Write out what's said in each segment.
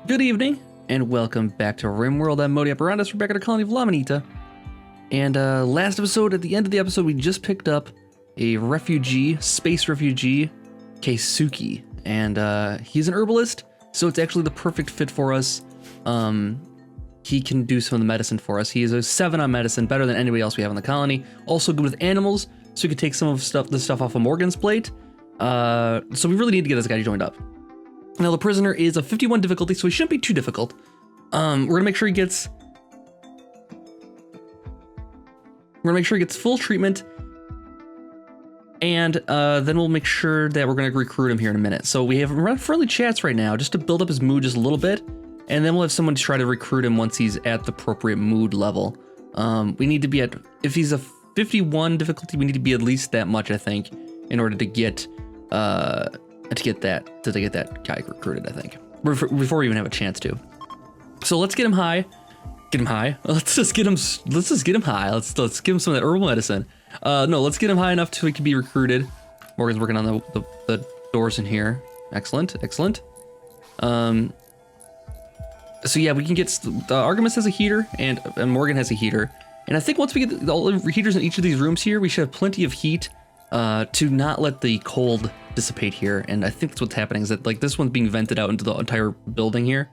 Good evening, and welcome back to RimWorld. I'm Modi Apparatus. We're back at our colony of La Manita. And last episode, at the end of the episode, we just picked up a refugee, space refugee, Keisuke. And he's an herbalist, so it's actually the perfect fit for us. He can do some of the medicine for us. He is a 7 on medicine, better than anybody else we have in the colony. Also good with animals, so he could take some of the stuff off of Morgan's plate. So we really need to get this guy joined up. Now the prisoner is a 51 difficulty, so he shouldn't be too difficult. We're gonna make sure he gets full treatment, and then we'll make sure that we're gonna recruit him here in a minute. So we have him run friendly chats right now, just to build up his mood just a little bit, and then we'll have someone try to recruit him once he's at the appropriate mood level. We need to be at, if he's a 51 difficulty, we need to be at least that much, I think, in order to get that guy recruited, I think, before we even have a chance to. So let's get him high. Let's just get him high. Let's give him some of that herbal medicine. No, let's get him high enough so he can be recruited. Morgan's working on the doors in here. Excellent. So yeah, we can get Artemis has a heater and Morgan has a heater. And I think once we get all the heaters in each of these rooms here, we should have plenty of heat to not let the cold dissipate here. And I think that's what's happening, is that like this one's being vented out into the entire building here.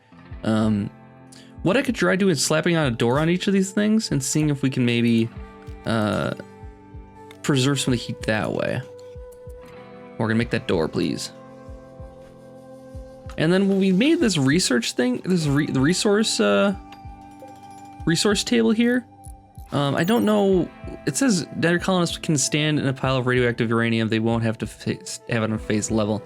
What I could try doing is slapping on a door on each of these things and seeing if we can maybe preserve some of the heat that way. Morgan, make that door, please. And then when we made this research thing, the resource table here, I don't know. It says dead colonists can stand in a pile of radioactive uranium. They won't have to have it on phase level.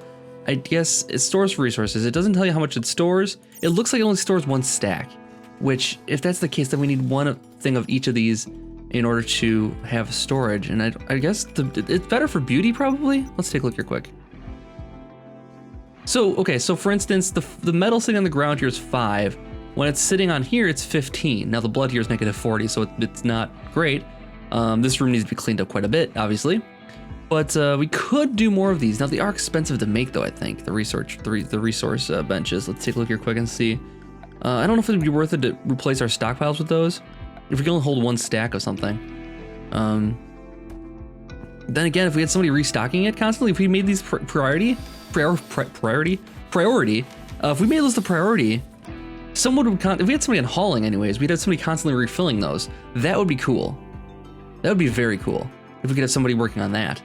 I guess it stores resources. It doesn't tell you how much it stores. It looks like it only stores 1 stack, which if that's the case, then we need one thing of each of these in order to have storage. And I guess it's better for beauty probably. Let's take a look here quick. So, okay, so for instance, the metal sitting on the ground here is 5. When it's sitting on here, it's 15. Now the blood here is -40, so it's not great. This room needs to be cleaned up quite a bit, obviously. But we could do more of these. Now they are expensive to make though, I think, the resource benches. Let's take a look here quick and see. I don't know if it would be worth it to replace our stockpiles with those. If we can only hold 1 stack of something. Then again, if we had somebody restocking it constantly, if we made these priority, if we made those the priority, someone would, if we had somebody on hauling anyways, we'd have somebody constantly refilling those. That would be cool. That would be very cool if we could have somebody working on that.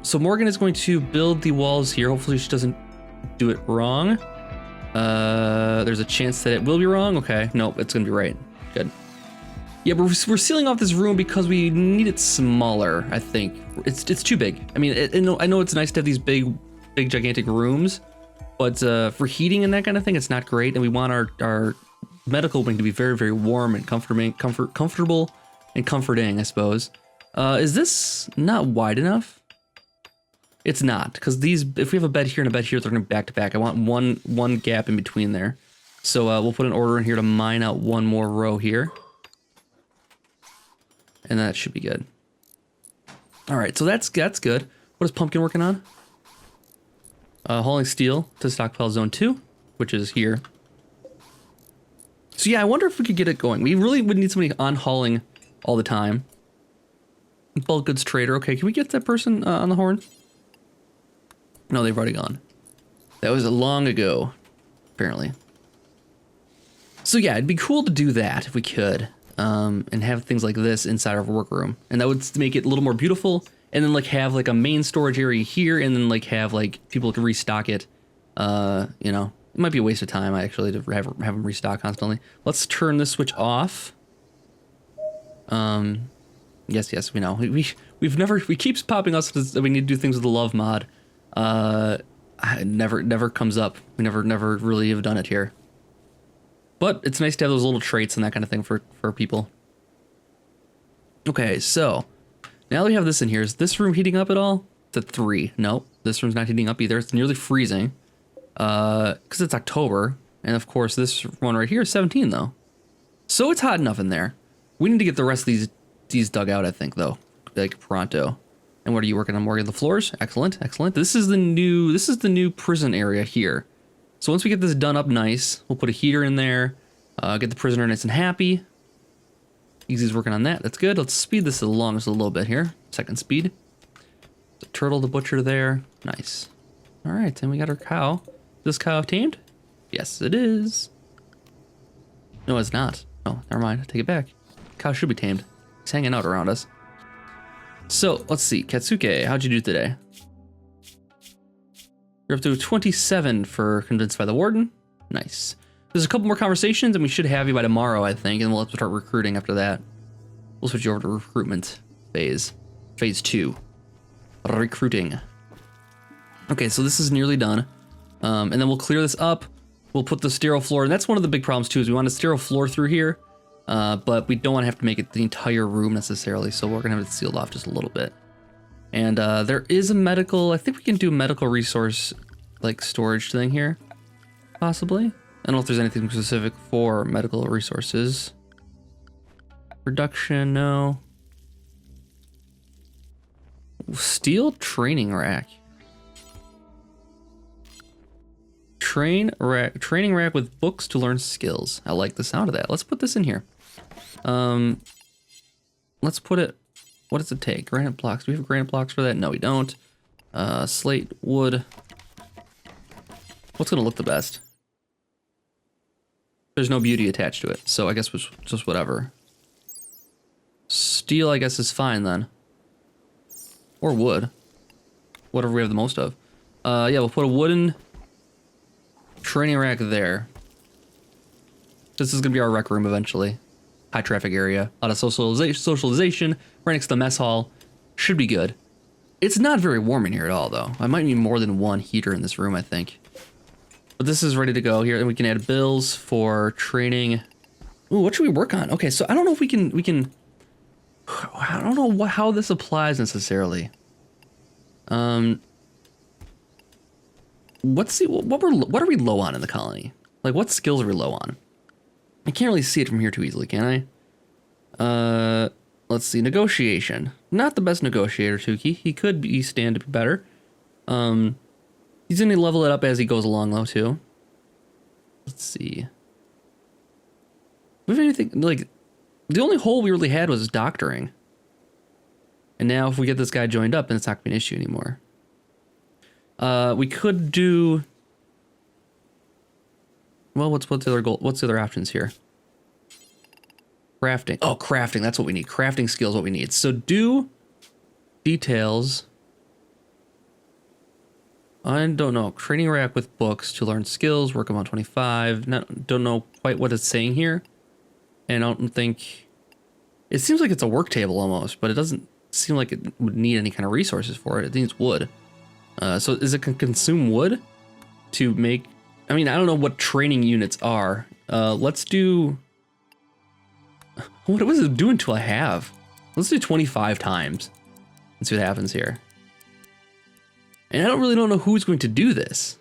So Morgan is going to build the walls here. Hopefully she doesn't do it wrong. There's a chance that it will be wrong. Okay, nope, it's gonna be right. Good. Yeah, we're sealing off this room because we need it smaller, I think. It's too big. I mean, I know it's nice to have these big gigantic rooms, but for heating and that kind of thing, it's not great. And we want our medical wing to be very, very warm and comfortable and comforting, I suppose. Is this not wide enough? It's not, because if we have a bed here and a bed here, they're gonna be back to back. I want one gap in between there. So we'll put an order in here to mine out 1 more row here. And that should be good. All right, so that's good. What is Pumpkin working on? Hauling steel to stockpile zone 2, which is here. So yeah, I wonder if we could get it going. We really would need somebody on hauling all the time. Bulk goods trader. Okay, can we get that person on the horn? No, they've already gone. That was long ago, apparently. So yeah, it'd be cool to do that if we could. And have things like this inside of a workroom, and that would make it a little more beautiful. And then like have like a main storage area here, and then like have like people to restock it. You know, it might be a waste of time actually to have them restock constantly. Let's turn this switch off. Yes, we know. We keeps popping us that we need to do things with the love mod. It never comes up. We never really have done it here. But it's nice to have those little traits and that kind of thing for people. Okay, so now that we have this in here, is this room heating up at all? It's at 3. Nope, this room's not heating up either. It's nearly freezing. Because it's October. And of course, this one right here is 17 though. So it's hot enough in there. We need to get the rest of these dug out, I think, though. Like pronto. And what are you working on, Morgan? The floors? Excellent. This is the new prison area here. So once we get this done up nice, we'll put a heater in there, get the prisoner nice and happy. Easy's working on that. That's good. Let's speed this along just a little bit here. Second speed. The turtle, the butcher there. Nice. All right, and we got our cow. Is this cow tamed? Yes, it is. No, it's not. Oh, never mind. Take it back. Cow should be tamed. He's hanging out around us. So, let's see. Katsuke, how'd you do today? You're up to 27 for convinced by the warden. Nice. There's a couple more conversations, and we should have you by tomorrow, I think, and we'll have to start recruiting after that. We'll switch you over to recruitment phase. Phase 2. Recruiting. Okay, so this is nearly done. And then we'll clear this up. We'll put the sterile floor, and that's one of the big problems too, is we want a sterile floor through here, but we don't want to have to make it the entire room necessarily, so we're gonna have it sealed off just a little bit. And there is a medical, I think we can do medical resource like storage thing here, possibly. I don't know if there's anything specific for medical resources. Production, no. Steel training rack. Training rack with books to learn skills. I like the sound of that. Let's put this in here. Let's put it, what does it take? Granite blocks. Do we have granite blocks for that? No, we don't. Slate, wood. What's gonna look the best? There's no beauty attached to it, so I guess it's just whatever. Steel, I guess, is fine then. Or wood. Whatever we have the most of. Yeah, we'll put a wooden training rack there. This is gonna be our rec room eventually. High traffic area. A lot of socialization. Right next to the mess hall. Should be good. It's not very warm in here at all, though. I might need more than one heater in this room, I think. But this is ready to go here, and we can add bills for training. Ooh, what should we work on? Okay, so I don't know if we can. I don't know how this applies necessarily. What are we low on in the colony? Like, what skills are we low on? I can't really see it from here too easily, can I? Let's see, negotiation. Not the best negotiator, Tuki. He could stand to be better. He's gonna level it up as he goes along, though, too. Let's see. Do we have anything, like, the only hole we really had was doctoring. And now if we get this guy joined up, then it's not gonna be an issue anymore. We could do, well, what's the other goal? What's the other options here? Crafting. Oh, crafting, that's what we need. Crafting skill is what we need. So do details. I don't know. Training rack with books to learn skills, work on 25. Don't know quite what it's saying here. And I don't think, it seems like it's a work table almost, but it doesn't seem like it would need any kind of resources for it. It needs wood. So is it can consume wood to make, I mean, I don't know what training units are. Let's do, what was it do until I have? Let's do 25 times and see what happens here. And I don't know who's going to do this.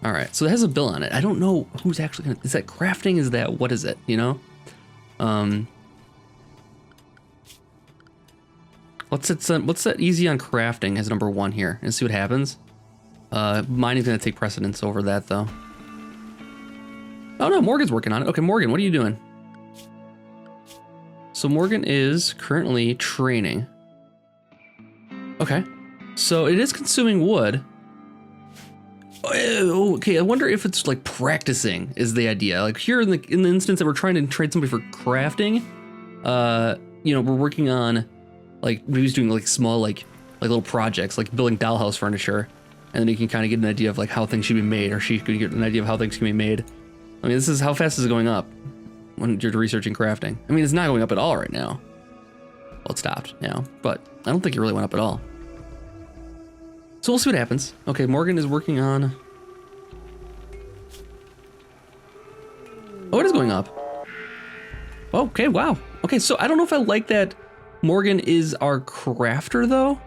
All right, so it has a bill on it. I don't know who's actually gonna, is that crafting? Is that, what is it, you know? Let's set easy on crafting as number 1 here and see what happens. Mining's gonna take precedence over that though. Oh no, Morgan's working on it. Okay, Morgan, what are you doing? So Morgan is currently training. Okay, so it is consuming wood. Oh, okay, I wonder if it's like practicing is the idea. Like here in the instance that we're trying to train somebody for crafting, you know, we're working on, like, we was doing like small, like little projects, like building dollhouse furniture, and then you can kind of get an idea of like how things should be made, or she could get an idea of how things can be made. I mean, this is how fast is it going up when you're researching crafting. I mean, it's not going up at all right now. Well, it stopped now, but I don't think it really went up at all. So we'll see what happens. Okay, Morgan is working on, oh, it is going up. Okay, wow. Okay, so I don't know if I like that Morgan is our crafter, though.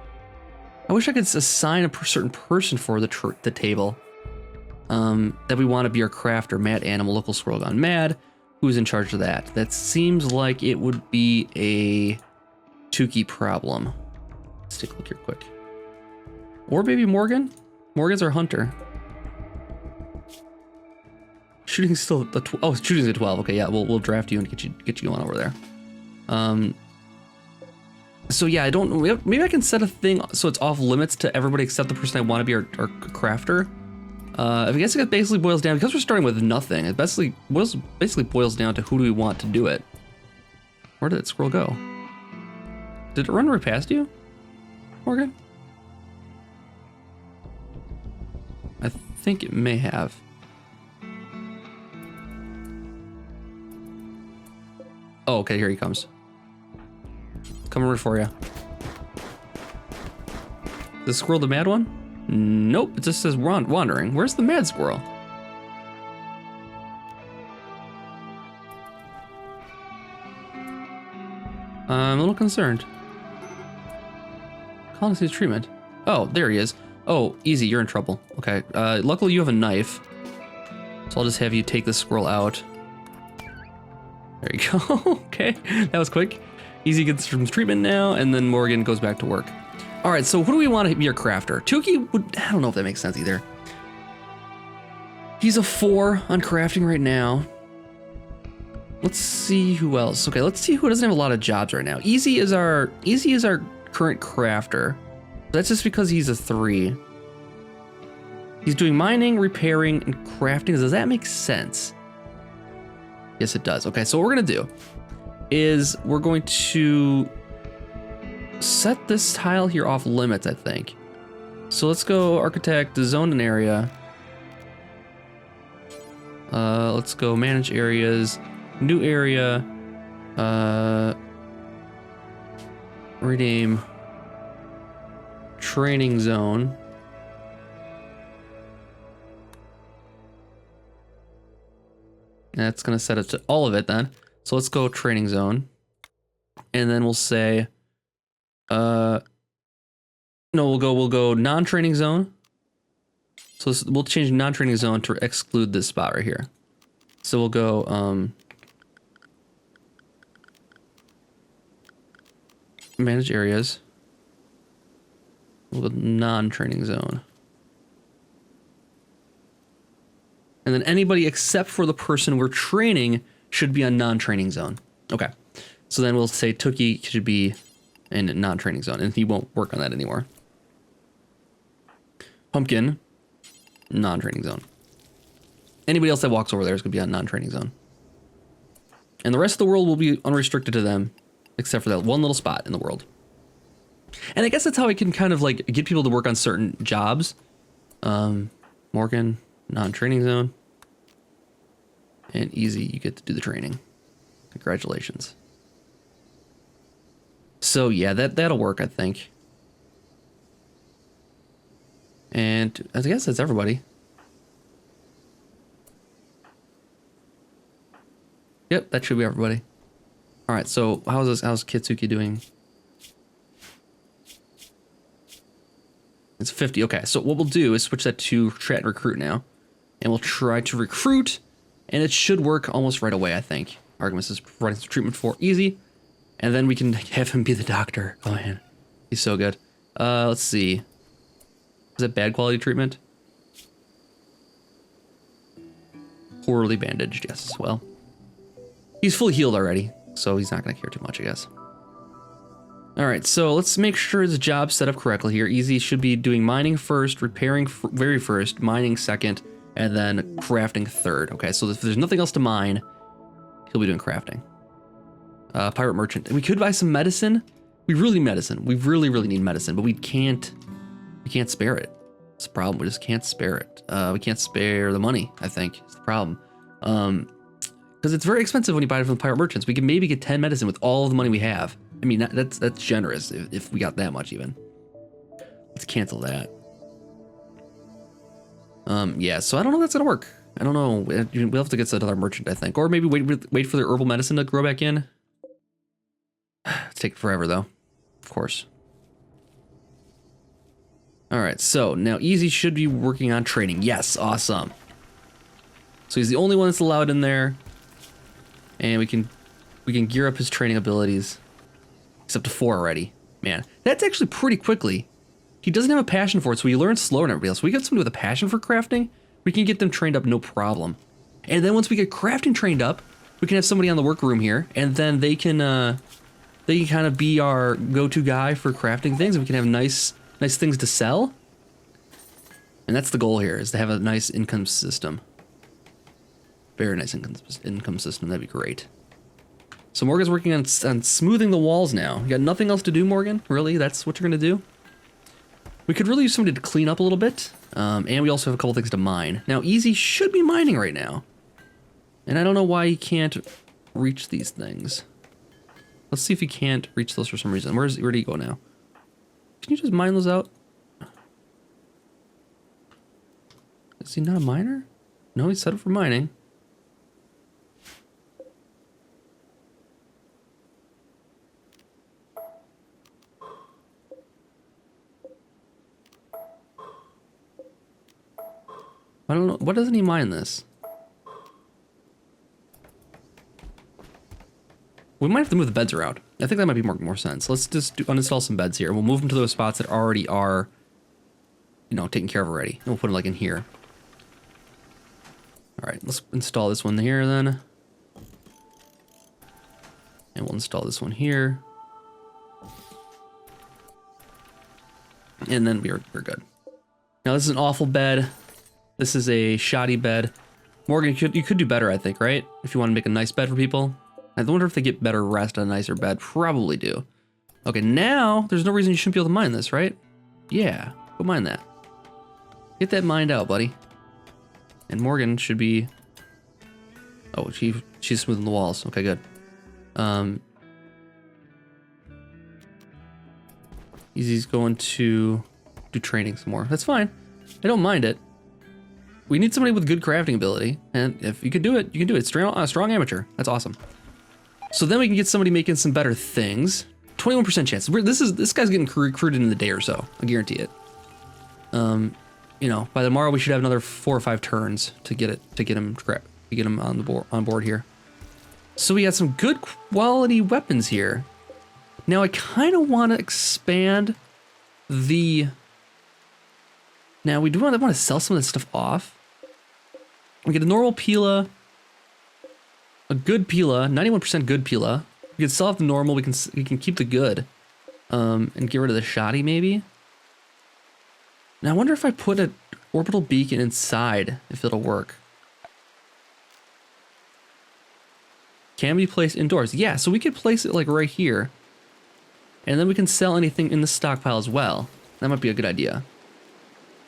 I wish I could assign a certain person for the table. That we want to be our crafter. Mad Animal, local squirrel gone mad. Who's in charge of that? That seems like it would be a Tuki problem. Let's take a look here quick. Or maybe Morgan? Morgan's our hunter. shooting's still oh, shooting's at 12. Okay, yeah, we'll draft you and get you going over there. So yeah, I don't. Maybe I can set a thing so it's off limits to everybody except the person I want to be our crafter. I guess it basically boils down, because we're starting with nothing. It basically boils down to who do we want to do it. Where did that squirrel go? Did it run right past you, Morgan? I think it may have. Oh, okay, here he comes. Coming right for you. Is the squirrel the mad one? Nope, it just says wandering. Where's the mad squirrel? I'm a little concerned. Calling his treatment. Oh, there he is. Oh, easy, you're in trouble. Okay, luckily you have a knife. So I'll just have you take the squirrel out. There you go. Okay, that was quick. Easy gets some treatment now, and then Morgan goes back to work. All right, so who do we want to be our crafter? Tuki would, I don't know if that makes sense either. He's a 4 on crafting right now. Let's see who else. Okay, let's see who doesn't have a lot of jobs right now. Easy is our current crafter. That's just because he's a 3. He's doing mining, repairing, and crafting. Does that make sense? Yes, it does. Okay, so what we're gonna do is we're going to set this tile here off limits, I think. So let's go architect, zone an area. Let's go manage areas, new area, rename training zone. That's gonna set it to all of it then. So let's go training zone. And then we'll say, no, we'll go non-training zone. So we'll change non-training zone to exclude this spot right here. So we'll go, manage areas. We'll go non-training zone. And then anybody except for the person we're training should be on non-training zone. Okay. So then we'll say Tookie should be in non-training zone, and he won't work on that anymore. Pumpkin, non-training zone. Anybody else that walks over there is going to be on non-training zone. And the rest of the world will be unrestricted to them, except for that one little spot in the world. And I guess that's how I can kind of like get people to work on certain jobs. Morgan, non-training zone. And easy, you get to do the training. Congratulations. So yeah, that'll work, I think. And I guess that's everybody. Yep, that should be everybody. All right, so how's Kitsuki doing? It's 50. Okay, so what we'll do is switch that to chat and recruit now. And we'll try to recruit, and it should work almost right away, I think. Artemis is providing some treatment for easy. And then we can have him be the doctor. Oh man, he's so good. Let's see. Is it bad quality treatment? Poorly bandaged, yes. Well, he's fully healed already, so he's not gonna care too much, I guess. All right, so let's make sure his job's set up correctly here. Easy should be doing mining first, repairing very first, mining second, and then crafting third. Okay, so if there's nothing else to mine, he'll be doing crafting. Pirate merchant. We could buy some medicine. We really need medicine. We really need medicine, but we can't spare it. It's a problem. We just can't spare it. We can't spare the money, I think, is the problem. Because it's very expensive when you buy it from the pirate merchants. We can maybe get 10 medicine with all of the money we have. I mean, that's generous if we got that much even. Let's cancel that. Yeah, so I don't know if that's gonna work. I don't know. We'll have to get another merchant, I think. Or maybe wait for the herbal medicine to grow back in. It's taking forever though, of course. All right, so now Easy should be working on training. Yes, awesome. So he's the only one that's allowed in there. And we can gear up his training abilities. He's up to 4 already. Man, that's actually pretty quickly. He doesn't have a passion for it, so he learns slower than everybody else. We got somebody with a passion for crafting, we can get them trained up no problem. And then once we get crafting trained up, we can have somebody on the workroom here, and then they can kind of be our go-to guy for crafting things, and we can have nice things to sell. And that's the goal here, is to have a nice income system. Very nice income system, that'd be great. So Morgan's working on smoothing the walls now. You got nothing else to do, Morgan? Really? That's what you're gonna do? We could really use somebody to clean up a little bit, and we also have a couple things to mine. Now, Easy should be mining right now. And I don't know why he can't reach these things. Let's see if he can't reach those for some reason. Where did he go now? Can you just mine those out? Is he not a miner? No, he's set up for mining. I don't know. What doesn't he mine this? We might have to move the beds around. I think that might be more sense. Let's just uninstall some beds here. We'll move them to those spots that already are, you know, taken care of already. And we'll put them like in here. All right, let's install this one here then. And we'll install this one here. And then we're good. Now this is an awful bed. This is a shoddy bed. Morgan, you could do better, I think, right? If you want to make a nice bed for people. I wonder if they get better rest on a nicer bed. Probably do. Okay, now there's no reason you shouldn't be able to mine this, right? Yeah, go mine that. Get that mined out, buddy. And Morgan should be... Oh, she's smoothing the walls. Okay, good. Easy's going to do training some more. That's fine. I don't mind it. We need somebody with good crafting ability, and if you can do it, you can do it. Strong amateur. That's awesome. So then we can get somebody making some better things. 21% chance. This guy's getting recruited in a day or so. I guarantee it. You know, by tomorrow we should have another 4 or 5 turns to get him on board here. So we got some good quality weapons here. Now I kind of want to expand the. Now we want to sell some of this stuff off. We get a normal Pila, a good Pila, 91% good Pila. We can sell off the normal. We can keep the good, and get rid of the shoddy maybe. Now I wonder if I put an orbital beacon inside, if it'll work. Can be placed indoors? Yeah, so we could place it like right here, and then we can sell anything in the stockpile as well. That might be a good idea.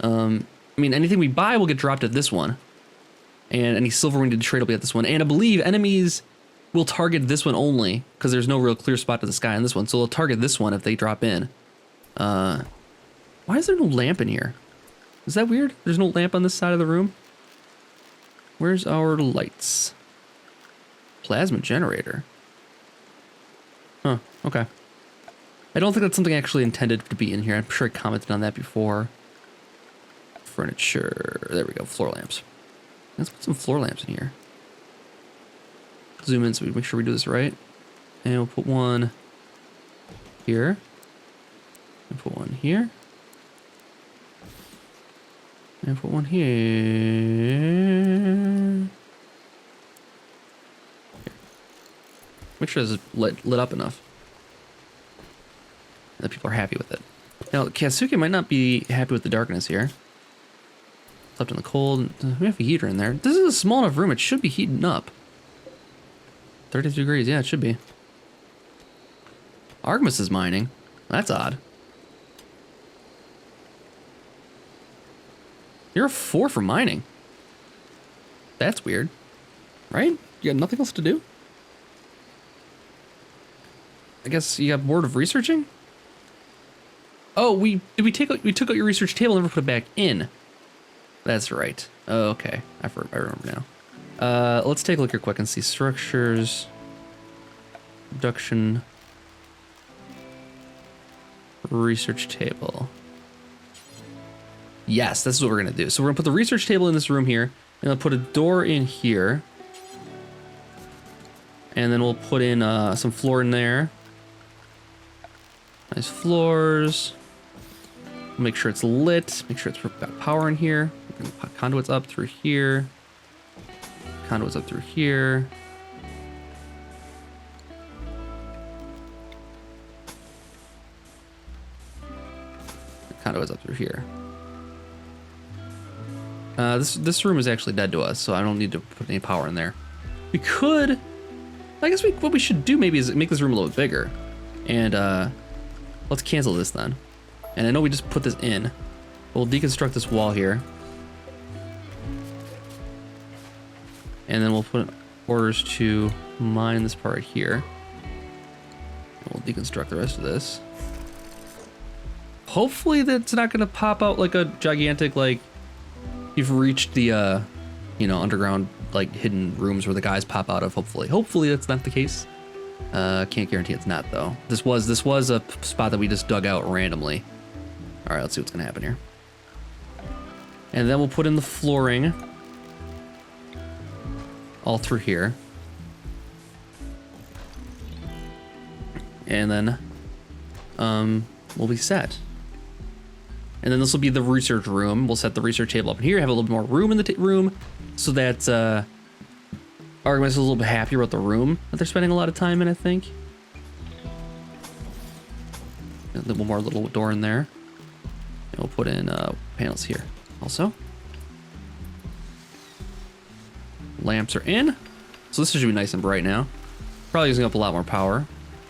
I mean, anything we buy will get dropped at this one. And any silver we need to trade will be at this one. And I believe enemies will target this one only, because there's no real clear spot to the sky on this one. So they'll target this one if they drop in. Why is there no lamp in here? Is that weird? There's no lamp on this side of the room? Where's our lights? Plasma generator. Huh, okay. I don't think that's something actually intended to be in here. I'm sure I commented on that before. Furniture. There we go. Floor lamps. Let's put some floor lamps in here. Zoom in so we make sure we do this right. And we'll put one here. And put one here. And put one here. Make sure it's lit up enough. And that people are happy with it. Now, Kasuke might not be happy with the darkness here. Left in the cold. We have a heater in there. This is a small enough room. It should be heating up. 32 degrees. Yeah, it should be. Artemis is mining. That's odd. You're a 4 for mining. That's weird. Right? You got nothing else to do? I guess you got bored of researching? Oh, we took out your research table and never put it back in. That's right. Oh, okay. I remember now. Let's take a look here quick and see structures, production, research table. Yes, this is what we're gonna do. So we're gonna put the research table in this room here, and I'll put a door in here, and then we'll put in some floor in there. Nice floors. Make sure it's lit. Make sure it's got power in here. Conduits up through here. Conduits up through here. Conduits up through here. This room is actually dead to us, so I don't need to put any power in there. We could, I guess what we should do maybe is make this room a little bit bigger. And let's cancel this then. And I know we just put this in. We'll deconstruct this wall here. And then we'll put orders to mine this part right here. And we'll deconstruct the rest of this. Hopefully that's not gonna pop out like a gigantic, like, you've reached the, you know, underground, like, hidden rooms where the guys pop out of, hopefully that's not the case. Can't guarantee it's not, though. This was a spot that we just dug out randomly. All right, let's see what's gonna happen here. And then we'll put in the flooring all through here. And then, we'll be set. And then this will be the research room. We'll set the research table up in here, have a little bit more room in the room, so that Artemis is a little bit happier about the room that they're spending a lot of time in, I think. And then one more little door in there. And we'll put in panels here also. Lamps are in. So this should be nice and bright now. Probably using up a lot more power,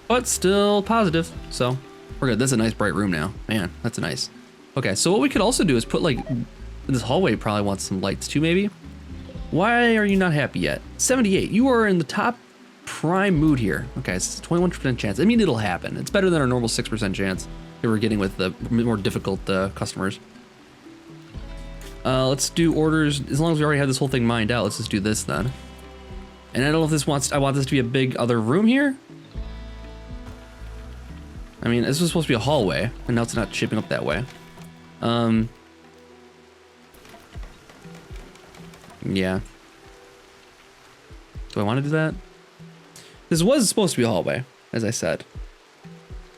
but still positive. So we're good. That's a nice bright room now. Man, that's nice. Okay, so what we could also do is put, like, this hallway probably wants some lights too, maybe. Why are you not happy yet? 78, you are in the top prime mood here. Okay, it's a 21% chance. I mean, it'll happen. It's better than our normal 6% chance that we're getting with the more difficult customers. Let's do orders. As long as we already have this whole thing mined out, let's just do this then. And I don't know if this wants, I want this to be a big other room here. I mean, this was supposed to be a hallway, and now it's not shaping up that way. Yeah. Do I want to do that? This was supposed to be a hallway, as I said.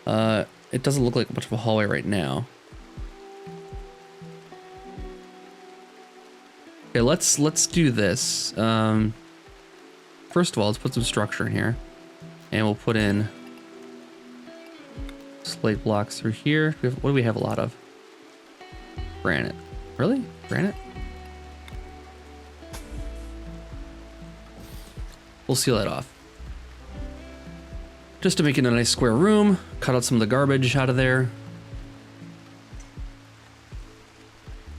It doesn't look like much of a hallway right now. Okay, let's do this. First of all, let's put some structure in here, and we'll put in slate blocks through here. What do we have a lot of? Granite. Really? Granite? We'll seal that off. Just to make it a nice square room, cut out some of the garbage out of there.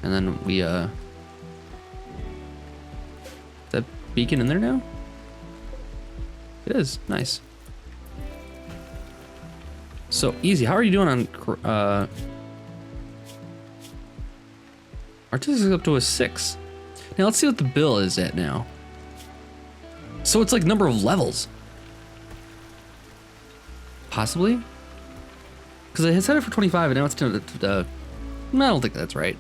And then we, is that beacon in there now? It is, nice. So easy. How are you doing on, Artistic is up to a 6. Now let's see what the bill is at now. So it's like number of levels. Possibly? Because I had set it for 25 and now it's to, I don't think that's right.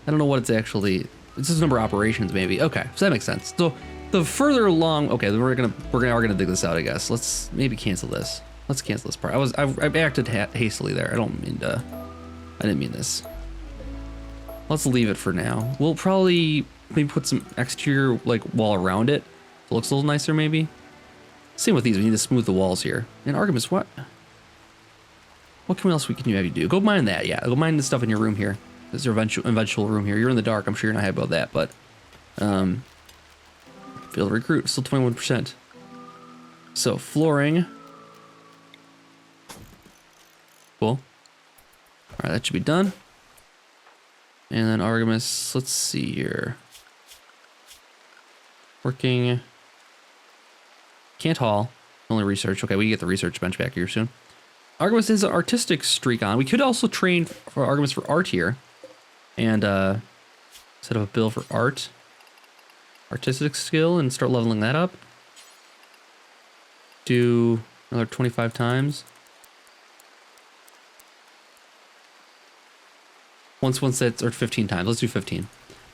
I don't know what it's actually, it's just number of operations maybe. Okay, so that makes sense. So the further along, okay, we're gonna dig this out, I guess. Let's maybe cancel this. Let's cancel this part. I acted hastily there. I didn't mean this. Let's leave it for now. We'll probably maybe put some exterior like wall around it. It looks a little nicer maybe. Same with these, we need to smooth the walls here. And Artemis, what else can you have you do? Go mine that, yeah. Go mine the stuff in your room here. This is your eventual room here. You're in the dark, I'm sure you're not happy about that, but failed to recruit, still 21%. So flooring. Cool. Alright, that should be done. And then Artemis, let's see here. Working. Can't haul. Only research. Okay, we can get the research bench back here soon. Artemis has an artistic streak on. We could also train for Artemis for art here. And set up a bill for art. Artistic skill and start leveling that up. Do another 25 times. Once that's, or 15 times. Let's do 15.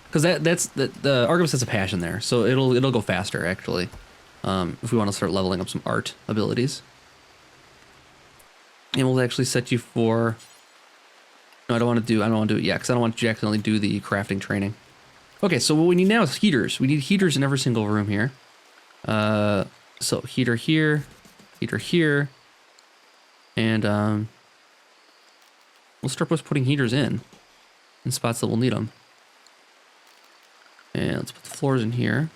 Because the Artemis has a passion there, so it'll go faster actually. If we want to start leveling up some art abilities. And we'll actually set you for, no, I don't want to do it yet, because I don't want you to accidentally do the crafting training. Okay, so what we need now is heaters. We need heaters in every single room here. So heater here, and we'll start with putting heaters in spots that we'll need them. And let's put the floors in here,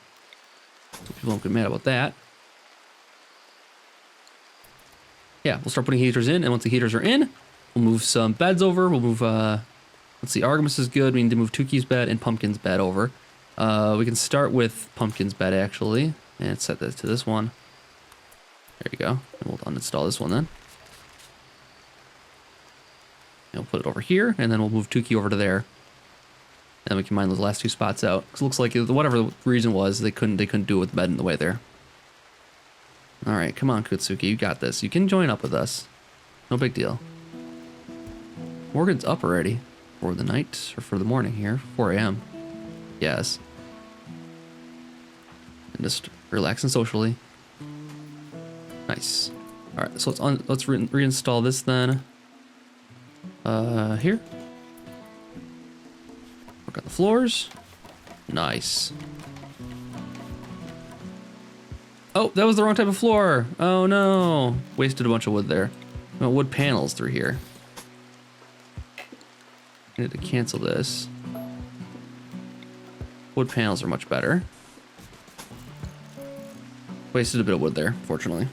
so people won't get mad about that. Yeah, we'll start putting heaters in, and once the heaters are in, we'll move some beds over. We'll move, let's see, Artemis is good. We need to move Tuki's bed and Pumpkin's bed over. We can start with Pumpkin's bed, actually, and set that to this one. There you go. And we'll uninstall this one then. And we'll put it over here, and then we'll move Tuki over to there. And then we can mine those last two spots out. Because it looks like whatever the reason was, they couldn't do it with the bed in the way there. All right, come on, Kutsuki, you got this. You can join up with us. No big deal. Morgan's up already for the night, or for the morning here, 4 a.m. Yes. And just relaxing socially. Nice. All right, so let's reinstall this then. Here. Work on the floors. Nice. Oh, that was the wrong type of floor. Oh no. Wasted a bunch of wood there. No, wood panels through here. I need to cancel this. Wood panels are much better. Wasted a bit of wood there, fortunately.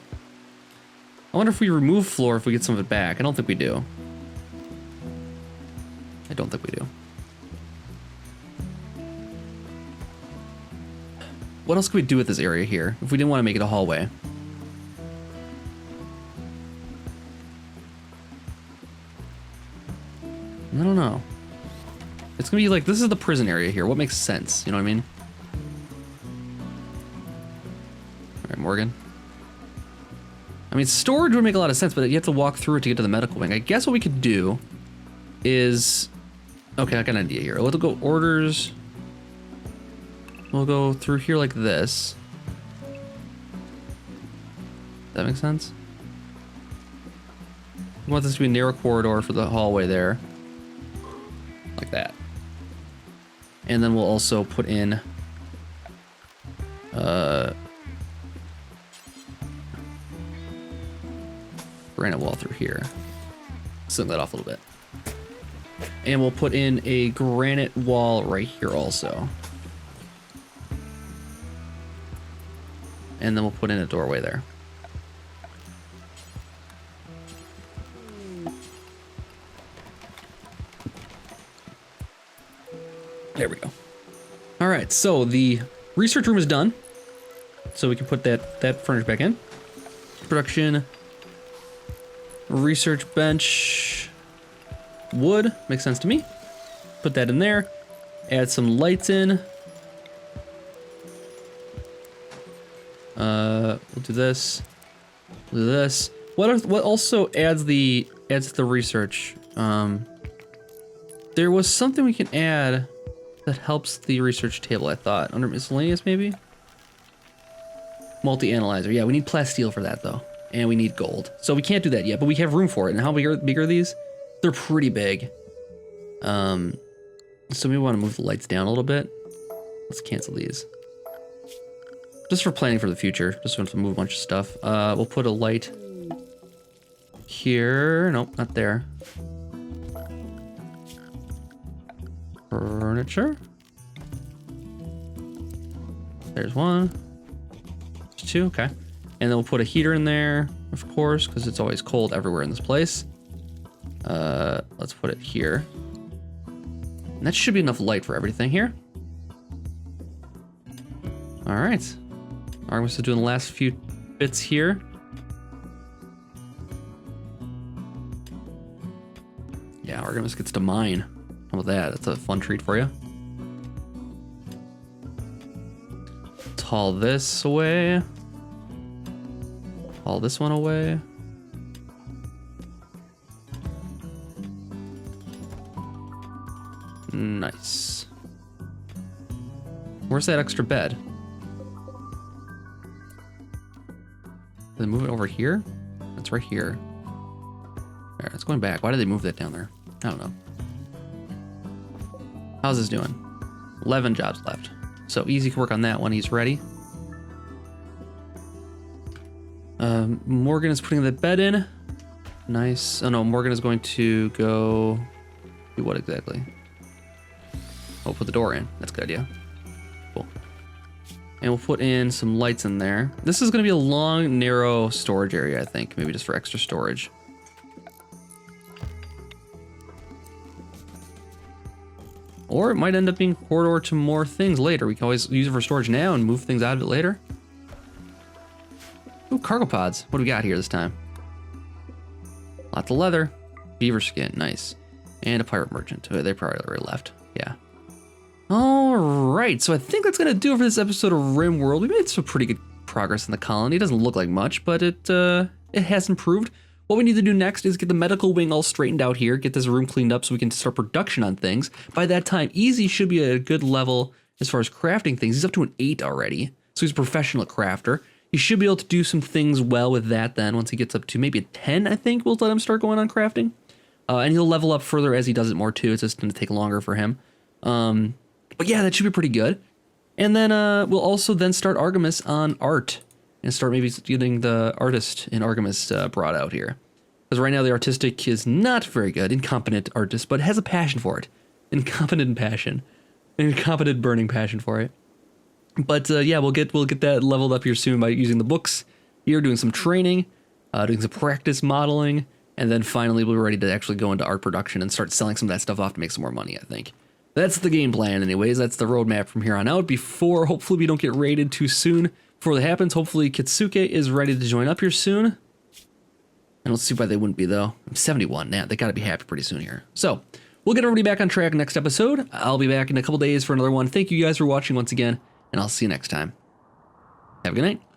I wonder if we remove floor, if we get some of it back. I don't think we do. I don't think we do. What else could we do with this area here if we didn't want to make it a hallway? I don't know. It's gonna be like, this is the prison area here. What makes sense? You know what I mean? All right, Morgan. I mean, storage would make a lot of sense, but you have to walk through it to get to the medical wing. I guess what we could do is... Okay, I got an idea here. We'll go orders... We'll go through here like this. Does that make sense? We want this to be a narrow corridor for the hallway there. Like that. And then we'll also put in... granite wall through here. Slim that off a little bit. And we'll put in a granite wall right here also. And then we'll put in a doorway there. There we go. All right, so the research room is done. So we can put that furniture back in. Production, research bench, wood, makes sense to me. Put that in there. Add some lights in. We'll do this. We'll do this. What also adds the research? There was something we can add that helps the research table, I thought. Under miscellaneous, maybe? Multi-analyzer. Yeah, we need plasteel for that, though. And we need gold. So we can't do that yet, but we have room for it. And how big are these? They're pretty big. So we want to move the lights down a little bit. Let's cancel these. Just for planning for the future. Just want to move a bunch of stuff. We'll put a light here. Nope, not there. Furniture. There's one. There's two, okay. And then we'll put a heater in there, of course, because it's always cold everywhere in this place. Let's put it here. And that should be enough light for everything here. All right. Artemis is doing the last few bits here. Yeah, Artemis gets to mine. How about that? That's a fun treat for you. Let's haul this away. Haul this one away. Nice. Where's that extra bed? Did they move it over here? It's right here. Alright, it's going back. Why did they move that down there? I don't know. How's this doing? 11 jobs left. So easy can work on that one. He's ready. Morgan is putting the bed in. Nice. Oh no, Morgan is going to go do what exactly? Oh, put the door in. That's a good idea. Cool. And we'll put in some lights in there. This is going to be a long, narrow storage area, I think. Maybe just for extra storage. Or it might end up being a corridor to more things later. We can always use it for storage now and move things out of it later. Ooh, cargo pods. What do we got here this time? Lots of leather. Beaver skin. Nice. And a pirate merchant. Oh, they probably already left. Yeah. All right. So I think that's going to do it for this episode of RimWorld. We made some pretty good progress in the colony. It doesn't look like much, but it has improved. What we need to do next is get the medical wing all straightened out here, get this room cleaned up so we can start production on things. By that time, Easy should be at a good level as far as crafting things. He's up to an 8 already, so he's a professional crafter. He should be able to do some things well with that then. Once he gets up to maybe a 10, I think we'll let him start going on crafting. And he'll level up further as he does it more too. It's just going to take longer for him. But yeah, that should be pretty good. And then we'll also then start Artemis on art. And start maybe getting the artist in Artemis brought out here. Because right now the artistic is not very good, incompetent artist, but has a passion for it. Incompetent passion. An incompetent burning passion for it. But yeah, we'll get that leveled up here soon by using the books here, doing some training, doing some practice modeling, and then finally we'll be ready to actually go into art production and start selling some of that stuff off to make some more money, I think. That's the game plan anyways. That's the roadmap from here on out before, hopefully we don't get raided too soon. Before that happens, hopefully Kitsuke is ready to join up here soon. I don't see why they wouldn't be though. I'm 71 now. They gotta be happy pretty soon here. So we'll get everybody back on track next episode. I'll be back in a couple days for another one. Thank you guys for watching once again, and I'll see you next time. Have a good night.